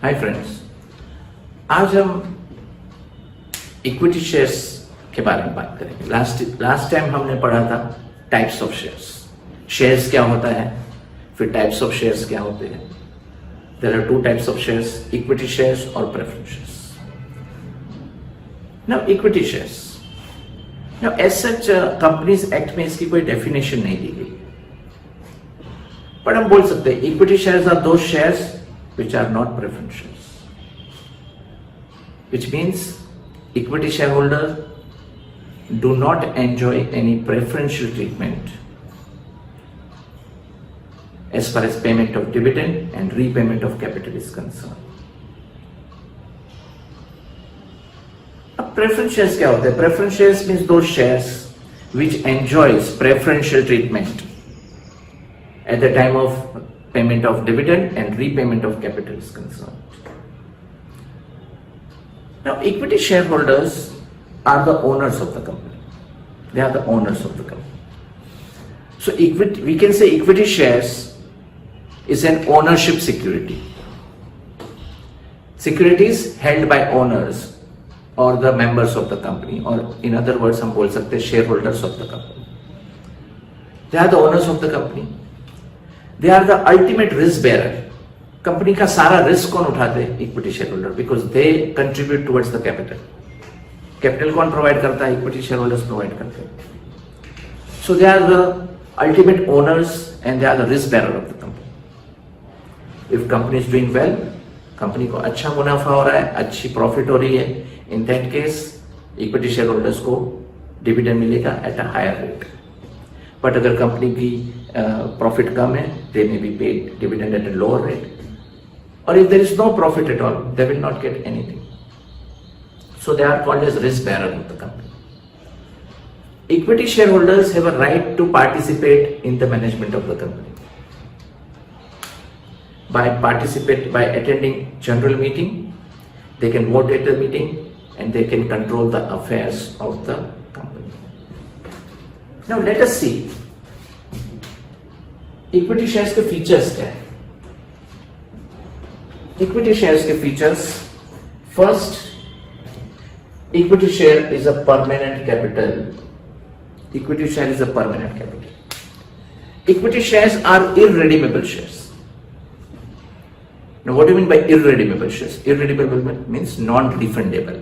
Hi friends, आज हम equity shares के बारे में बात करेंगे। लास्ट टाइम हमने पढ़ा था टाइप्स ऑफ शेयर्स। शेयर्स क्या होता है, फिर टाइप्स ऑफ शेयर्स क्या होते हैं। There are two types of shares, equity shares और preference shares. Now equity shares, now as such companies act में इसकी कोई डेफिनेशन नहीं दी गई, पर हम बोल सकते हैं equity shares are those shares which are not preference shares, which means equity shareholders do not enjoy any preferential treatment as far as payment of dividend and repayment of capital is concerned. अब preference shares क्या होते हैं? Preference shares means those shares which enjoys preferential treatment at the time of payment of dividend and repayment of capital is concerned. Now, equity shareholders are the owners of the company. They are the owners of the company. So, we can say equity shares is an ownership security. Securities held by owners or the members of the company, or in other words, हम बोल सकते हैं shareholders of the company. They are the owners of the company. They are the ultimate risk bearer. Company का सारा risk कौन उठाते हैं? Equity share holder, because they contribute towards the capital. Capital कौन प्रोवाइड करता है? इक्विटी शेयर होल्डर्स प्रोवाइड करते हैं। So they are the ultimate owners and they are the risk bearer of the company. If company is doing well, company को अच्छा मुनाफा हो रहा है, अच्छी प्रॉफिट हो रही है, in that case equity share holders को डिविडेंड मिलेगा at a higher rate. But अगर कंपनी की प्रॉफिट कम है, they may be paid dividend at a lower rate, और if there is no profit at all, they will not get anything. So they are called as risk bearer of the company. Equity share holders have a right to participate in the management of the company by attending general meeting. They can vote at the meeting and they can control the affairs of the company. Now let us see equity shares के features क्या है। Equity shares के features, first, equity share is a permanent capital. Equity share is a permanent capital. Equity shares are irredeemable shares. Now what do you mean by irredeemable shares? Irredeemable means non-refundable.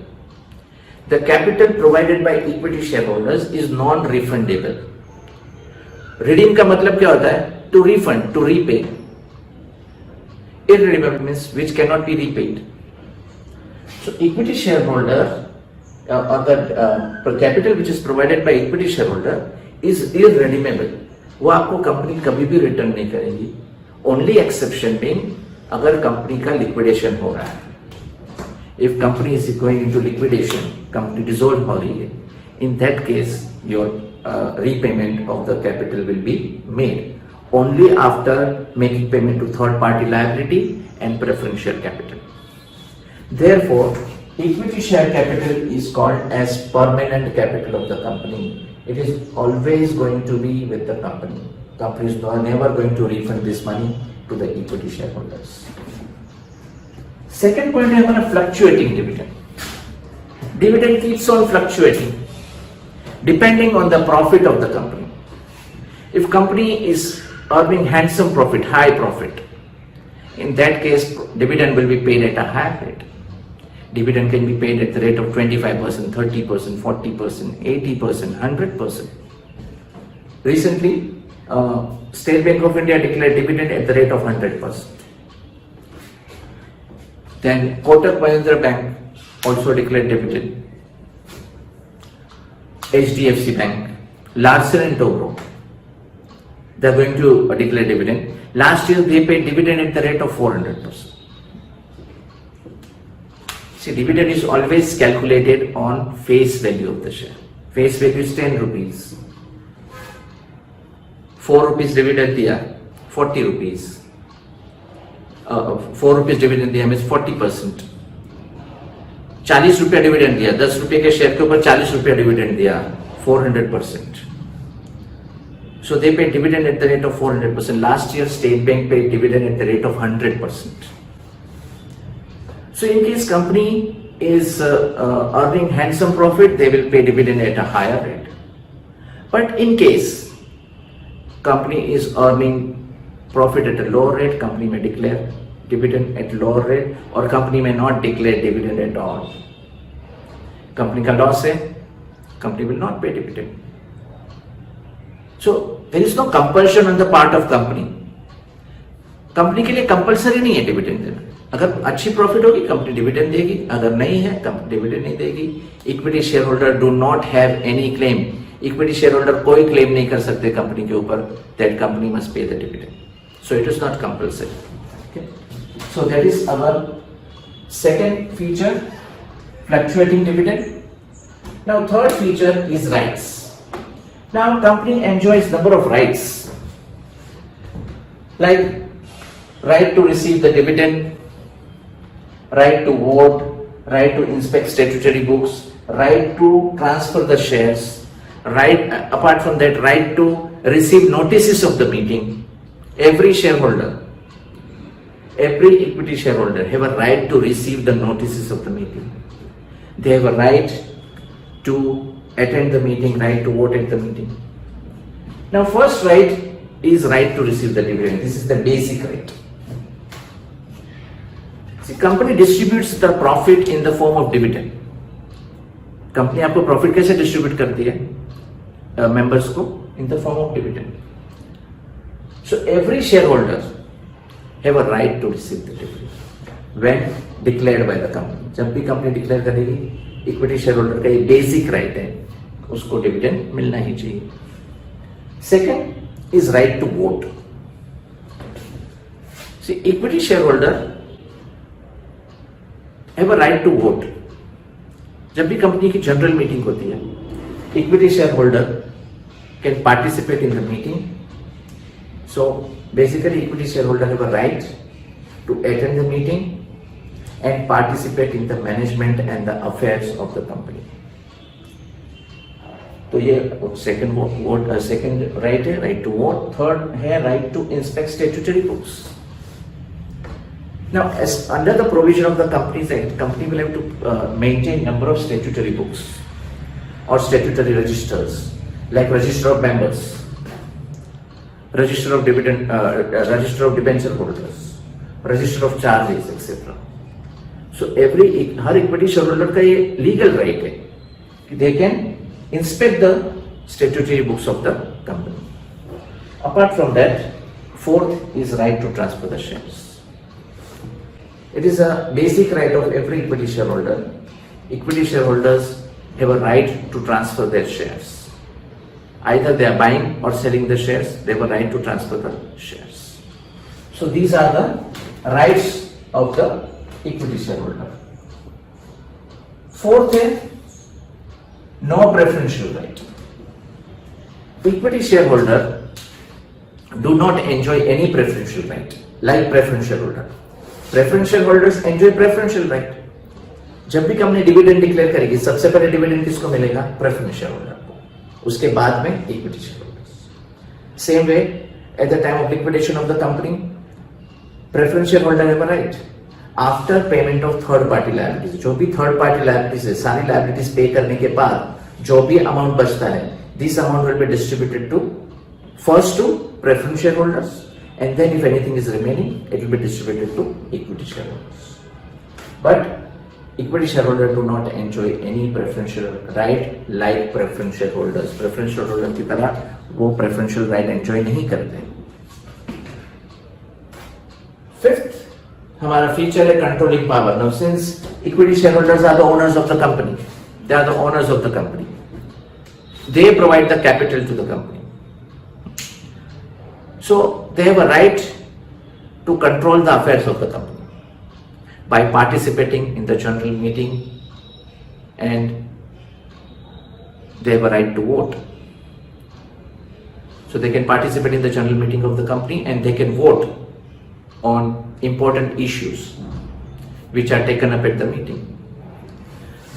The capital provided by equity shareholders is non-refundable. Redeem का मतलब क्या होता है? To refund, to repay. Irredeemable means which cannot be repaid. So equity shareholder or the capital which is provided by equity shareholder is irredeemable. वो आपको company कभी भी return नहीं करेगी। Only exception being अगर कंपनी का लिक्विडेशन हो रहा है। If company is going into liquidation, company dissolve हो रही है, in that case your repayment of the capital will be made only after making payment to third party liability and preferential capital. Therefore equity share capital is called as permanent capital of the company. It is always going to be with the company. Company is never going to refund this money to the equity shareholders. Second point is about fluctuating dividend. Dividend keeps on fluctuating depending on the profit of the company. If company is earning handsome profit, high profit, in that case dividend will be paid at a higher rate. Dividend can be paid at the rate of 25%, 30%, 40%, 80%, 100%. Recently, State Bank of India declared dividend at the rate of 100%. Then Kotak Mahindra Bank also declared dividend. HDFC Bank, Larsen and Toubro, they are going to declare dividend. Last year they paid dividend at the rate of 400%. See, dividend is always calculated on face value of the share. Face value is 10 rupees. 4 rupees dividend दिया, 40 rupees. 4 rupees dividend दिया means 40%। 40 रुपया dividend दिया, 10 रुपए के share के ऊपर 40 रुपया dividend दिया, 400%। So they pay dividend at the rate of 400%. Last year State Bank paid dividend at the rate of 100%. So in case company is earning handsome profit, they will pay dividend at a higher rate. But in case company is earning profit at a lower rate, company may declare dividend at lower rate, or company may not declare dividend at all. Company का loss है, company will not pay dividend. So there is no compulsion on the part of company. Company के लिए compulsory नहीं है dividend देना. अगर अच्छी profit होगी कंपनी डिविडेंड देगी, अगर नहीं है कंपनी डिविडेंड नहीं देगी. Equity share holder do not have any claim. Equity share holder कोई क्लेम नहीं कर सकते कंपनी के ऊपर that company must pay the dividend. So it is not compulsory. So that is our second feature, fluctuating dividend. Now third feature is rights. Now company enjoys number of rights like right to receive the dividend, right to vote, right to inspect statutory books, right to transfer the shares, right, apart from that, right to receive notices of the meeting. Every shareholder, every equity shareholder have a right to receive the notices of the meeting. They have a right to attend the meeting, right to vote at the meeting. Now first right is right to receive the dividend. This is the basic right. See, company distributes the profit in the form of dividend. Company आपको profit कैसे distribute करती है members को? In the form of dividend. So every share holder have a right to receive the dividend when declared by the company. जब भी company declare करेगी, equity share holder का ये बेसिक राइट है, उसको डिविडेंड मिलना ही चाहिए. Second is right to vote. See, equity share holder have a right to vote. जब भी कंपनी की जनरल मीटिंग होती है, equity share holder can participate in the meeting. So basically equity share holder have a right to attend the meeting and participate in the management and the affairs of the company. तो ये second right है, right to vote. Third है right to inspect statutory books. Now, as under the provision of the Companies Act, company will have to maintain number of statutory books or statutory registers, like register of members, register of dividend, register of debenture holders, register of charges, etc. So her equity shareholder का ये legal right है कि they can inspect the statutory books of the company. Apart from that, fourth is right to transfer the shares. It is a basic right of every equity shareholder. Equity shareholders have a right to transfer their shares. Either they are buying or selling the shares, they have a right to transfer the shares. So these are the rights of the equity shareholder. Fourth is no preferential right. Equity shareholder do not enjoy any preferential right like preferential shareholder. Preferential holders enjoy preferential right. जब भी company dividend declare करेगी, सबसे पहले dividend किसको मिलेगा? Preferential holder को. उसके बाद में equity share holders. Same way at the time of liquidation of the company, preferential holder have a right after payment of third party liabilities. जो भी थर्ड पार्टी लायबिलिटीज है, सारी लायबिलिटीज पे करने के बाद जो भी अमाउंट बचता है, this amount will be distributed to first to preferential holders, and then if anything is remaining, it will be distributed to equity shareholders. But equity shareholders do not enjoy any preferential right like preferential holders. Preferential holder की तरह वो preferential right enjoy नहीं करते. Fifth, हमारा feature है controlling power. Now since equity shareholders are the owners of the company, they are the owners of the company. They provide the capital to the company. So they have a right to control the affairs of the company by participating in the general meeting, and they have a right to vote. So they can participate in the general meeting of the company and they can vote on important issues which are taken up at the meeting.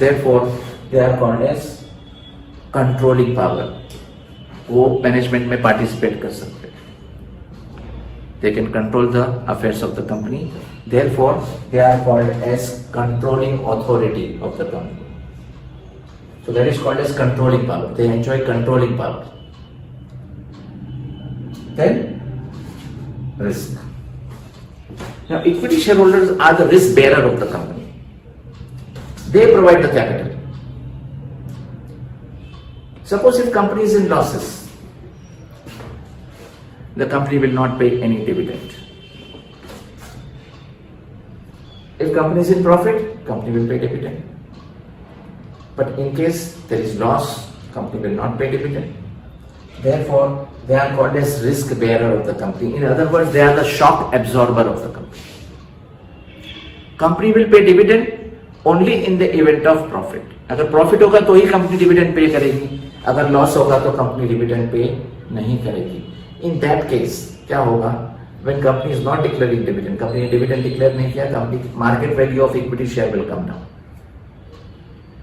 Therefore, they are called as controlling power. वो management में participate कर सकते हैं. They can control the affairs of the company Therefore, they are called as controlling authority of the company. So that is called as controlling power. They enjoy controlling power. Then, risk. Now, equity shareholders are the risk bearer of the company. They provide the capital. Suppose if company is in losses, the company will not pay any dividend. If company is in profit, company will pay dividend. But in case there is loss, company will not pay dividend. Therefore, they are called as risk bearer of the company. In other words, they are the shock absorber of the company. Company will pay dividend only in the event of profit. अगर profit होगा तो ही company dividend pay करेगी, अगर loss होगा तो company dividend pay नहीं करेगी. In that case, क्या होगा? When company is not declaring dividend, company ने dividend declare नहीं किया, company market value of equity share will come down.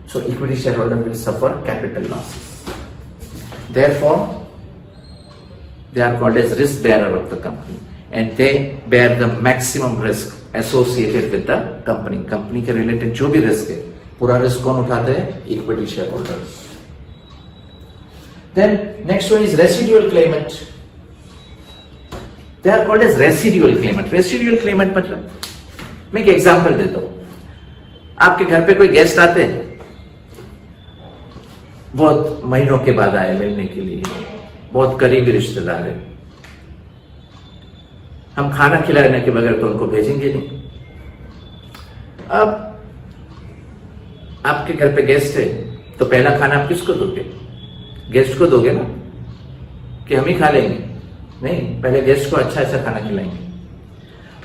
So equity shareholder will suffer capital losses. Therefore, they are called as risk bearer of the company, and they bear the maximum risk associated with the company. Company के related जो भी risk है, पूरा risk कौन उठाते हैं? Equity shareholders. Then next one is residual claimant. They are called as residual claimant. Residual claimant मतलब, मैं एक एग्जाम्पल देता हूं. आपके घर पे कोई गेस्ट आते हैं, बहुत महीनों के बाद आए मिलने के लिए, बहुत करीबी रिश्तेदार है. हम खाना खिलाने के बगैर तो उनको भेजेंगे नहीं. अब आपके घर पे गेस्ट है तो पहला खाना आप किसको दोगे? गेस्ट को दोगे ना, कि हम ही खा लेंगे? नहीं, पहले गेस्ट को अच्छा अच्छा खाना खिलाएंगे.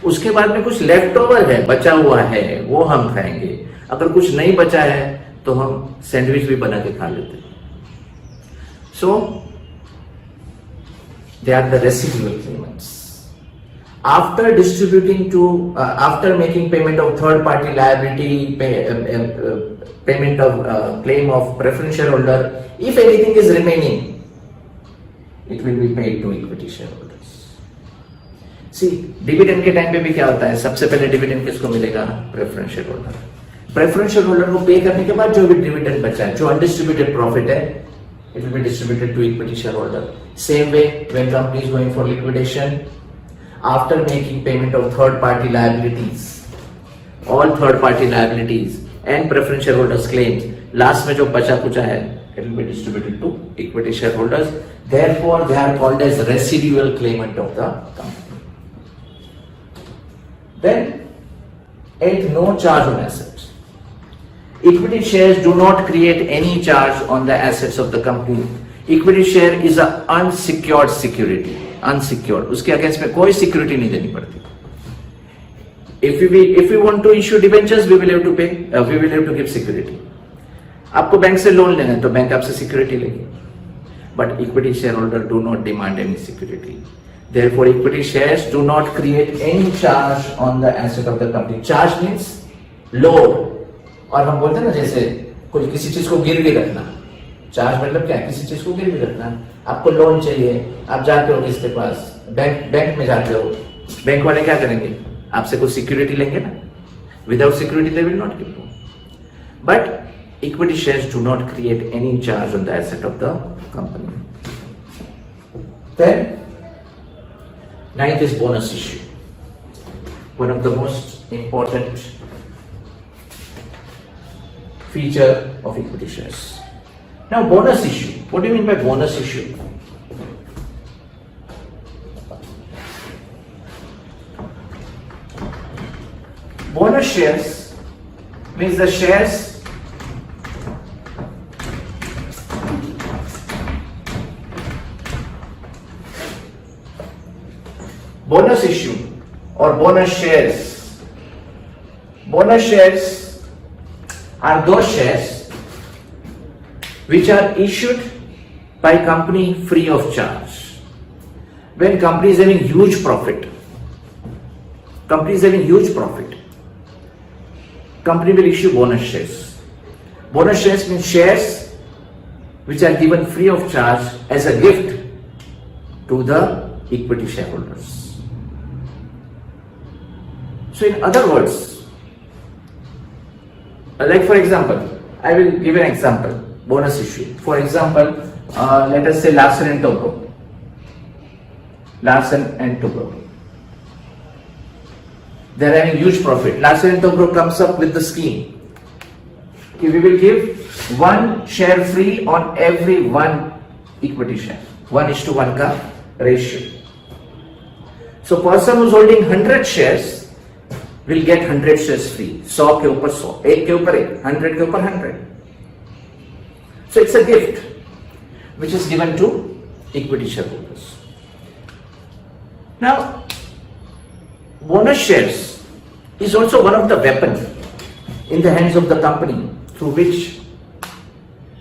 उसके बाद में कुछ लेफ्ट ओवर है, बचा हुआ है, वो हम खाएंगे. अगर कुछ नहीं बचा है तो हम सैंडविच भी बना के खा लेते हैं. So they are the residual claimants. After distributing to, after making payment of third party liability, payment of claim of preference shareholder, if anything is remaining, it will be paid to equity shareholders. See, dividend के time पे भी क्या होता है? सबसे पहले dividend किसको मिलेगा? Preference shareholder. प्रेफरेंस शेयरहोल्डर को पे करने के बाद जो भी डिविडेंड बचा है, जो अनडिस्ट्रीब्यूटेड प्रॉफिट है, it will be distributed to equity shareholder. Same way, when company is going for liquidation, after making payment of third party liabilities, all third party liabilities and preference shareholders claims, last में जो बचा कुचा है, it will be distributed to equity shareholders. Therefore, they are called as residual claimant of the company. Then, 8, no charge on assets. Equity shares do not create any charge on the assets of the company. Equity share is an unsecured security. Unsecured, उसके against में कोई security नहीं देनी पड़ती. If we want to issue debentures, we will have to pay, we will have to give security. आपको bank से loan लेना है तो बैंक आपसे सिक्योरिटी लेगी. But equity shareholder do not demand any security. Therefore, equity shares do not create any charge on the asset of the company. Charge means load. और हम बोलते हैं ना, जैसे कोई किसी चीज को गिरवी रखना. चार्ज मतलब क्या? किसी चीज को गिरवी रखना. आपको लोन चाहिए, आप जाते हो किसके पास? बैंक में जाते हो. बैंक वाले क्या करेंगे? आपसे कुछ सिक्योरिटी लेंगे ना. Without security they will not give you. But equity shares do not create any charge on the asset of the company. Then 9th is bonus issue. One of the most important feature of equity shares. Now, bonus issue. What do you mean by bonus issue? Bonus shares means the shares bonus issue or bonus shares. Bonus shares are those shares which are issued by company free of charge. When company is having huge profit, company will issue bonus shares. Bonus shares means shares which are given free of charge as a gift to the equity shareholders. So in other words, like for example, I will give an example, bonus issue. For example, let us say Larsen and Toubro. Larsen and Toubro. They are having huge profit. Larsen and Toubro comes up with the scheme. Okay, we will give 1 share free on every 1 equity share. 1:1 ka ratio. So person who's holding 100 shares will get 100 shares free. 100 के ऊपर 100, 1 के ऊपर 1, 100 के ऊपर 100. So it's a gift which is given to equity shareholders. Now, bonus shares is also one of the weapons in the hands of the company through which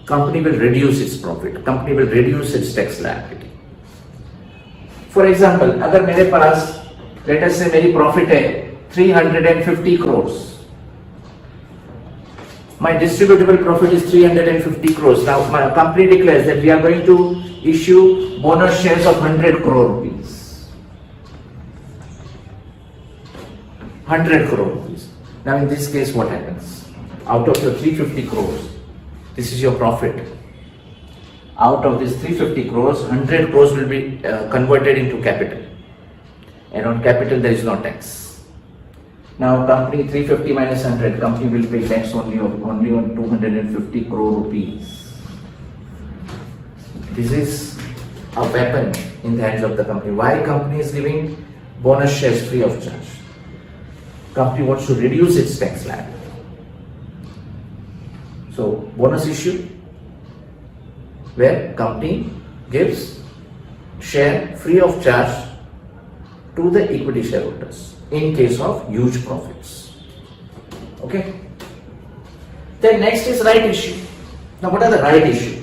company will reduce its profit, company will reduce its tax liability. For example, अगर मेरे पास let us say मेरी profit है 350 crores. My distributable profit is 350 crores. Now my company declares that we are going to issue bonus shares of 100 crore rupees. 100 crore rupees. Now in this case what happens? Out of your 350 crores, this is your profit. Out of this 350 crores, 100 crores will be converted into capital. And on capital there is no tax. Now company 350 minus 100, company will pay tax only on 250 crore rupees. This is a weapon in the hands of the company. Why company is giving bonus shares free of charge? Company wants to reduce its tax liability. So bonus issue where company gives share free of charge to the equity shareholders in case of huge profits. Okay. Then next is right issue. Now what are the right issue?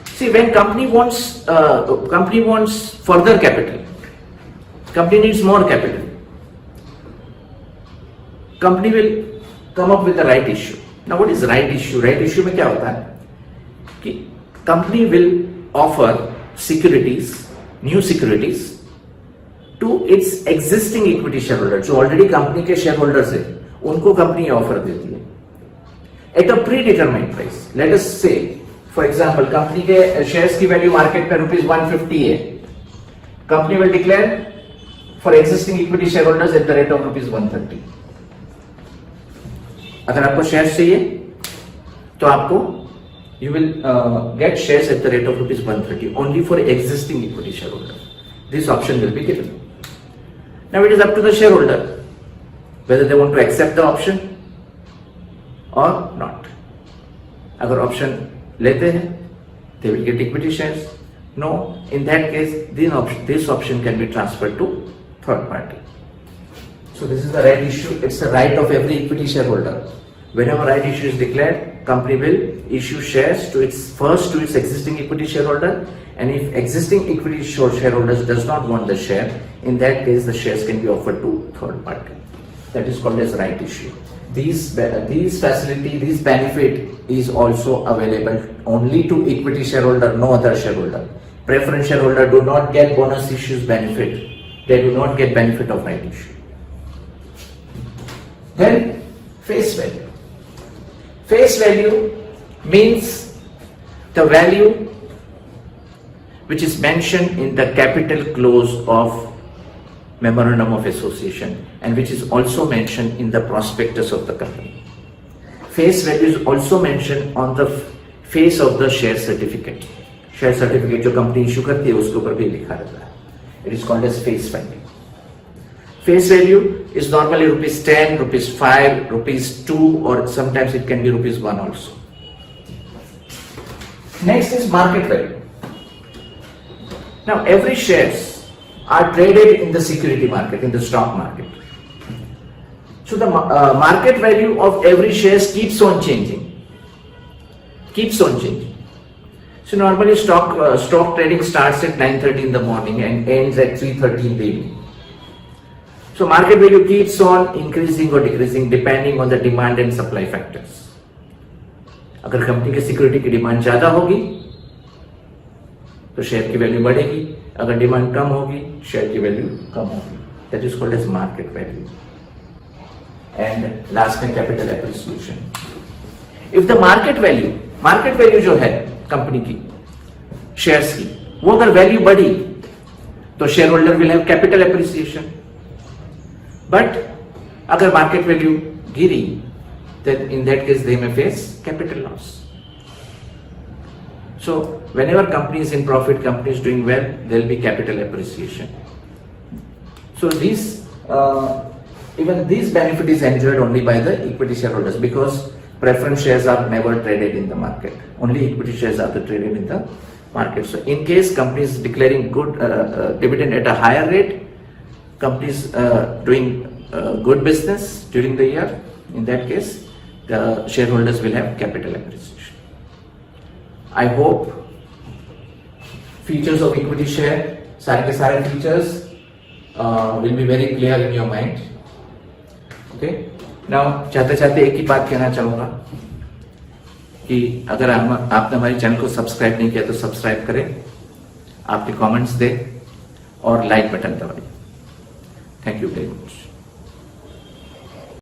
See, when company wants further capital, company needs more capital, company will come up with the right issue. Now what is right issue? Right issue में क्या होता है कि company will offer securities, new securities to its existing equity shareholders, जो already company के shareholders है, उनको company offer देती है at a predetermined price. Let us say, for example, company के shares की value market पे ₹150 है, company will declare for existing equity shareholders at the rate of ₹130. अगर आपको शेयर्स चाहिए तो आपको you will get shares at the rate of ₹130 only for existing equity shareholder. This option will be given. Now it is up to the shareholder whether they want to accept the option or not. अगर option लेते हैं they will get equity shares. No, in that case this option can be transferred to third party. So this is the right issue. It's the right of every equity shareholder. Whenever right issue is declared, company will issue shares to its existing equity shareholder, and if existing equity shareholders does not want the share, in that case the shares can be offered to third party. That is called as right issue. These benefit is also available only to equity shareholder, no other shareholder. Preference shareholder do not get bonus issues benefit. They do not get benefit of right issue. Then face value. Face value means the value which is mentioned in the capital clause of memorandum of association and which is also mentioned in the prospectus of the company. Face value is also mentioned on the face of the share certificate. Share certificate जो company issue करती है उसके ऊपर भी लिखा रहता है. It is called as face value. Face value is normally ₹10, ₹5, ₹2, or sometimes it can be ₹1 also. Next is market value. Now every shares are traded in the security market, in the stock market. So the market value of every shares keeps on changing. So normally stock trading starts at 9:30 in the morning and ends at 3:30 in the evening. So market value keeps on increasing or decreasing depending on the demand and supply factors. अगर company के security की demand ज्यादा होगी तो share की value बढ़ेगी, अगर demand कम होगी शेयर की वैल्यू कम होगी. that is called as market value. And last में capital appreciation. If the market value जो है कंपनी की शेयर्स की, वो अगर वैल्यू बढ़ी तो share holder will have capital appreciation. But अगर मार्केट वैल्यू गिरी, then in that case they may face capital loss. So whenever company is in profit, company is doing well, there will be capital appreciation. So even this benefit is enjoyed only by the equity shareholders, because preference shares are never traded in the market. Only equity shares are traded in the market. So in case company is declaring good dividend at a higher rate, companies doing good business during the year, in that case the shareholders will have capital appreciation. I hope features of equity share, सारे के सारे features will be very clear in your mind. Okay. Now चाहते एक ही बात कहना चाहूँगा कि अगर आपने हमारे चैनल को सब्सक्राइब नहीं किया तो सब्सक्राइब करें, आपके कमेंट्स दें और लाइक बटन दबाइए. Thank you very much.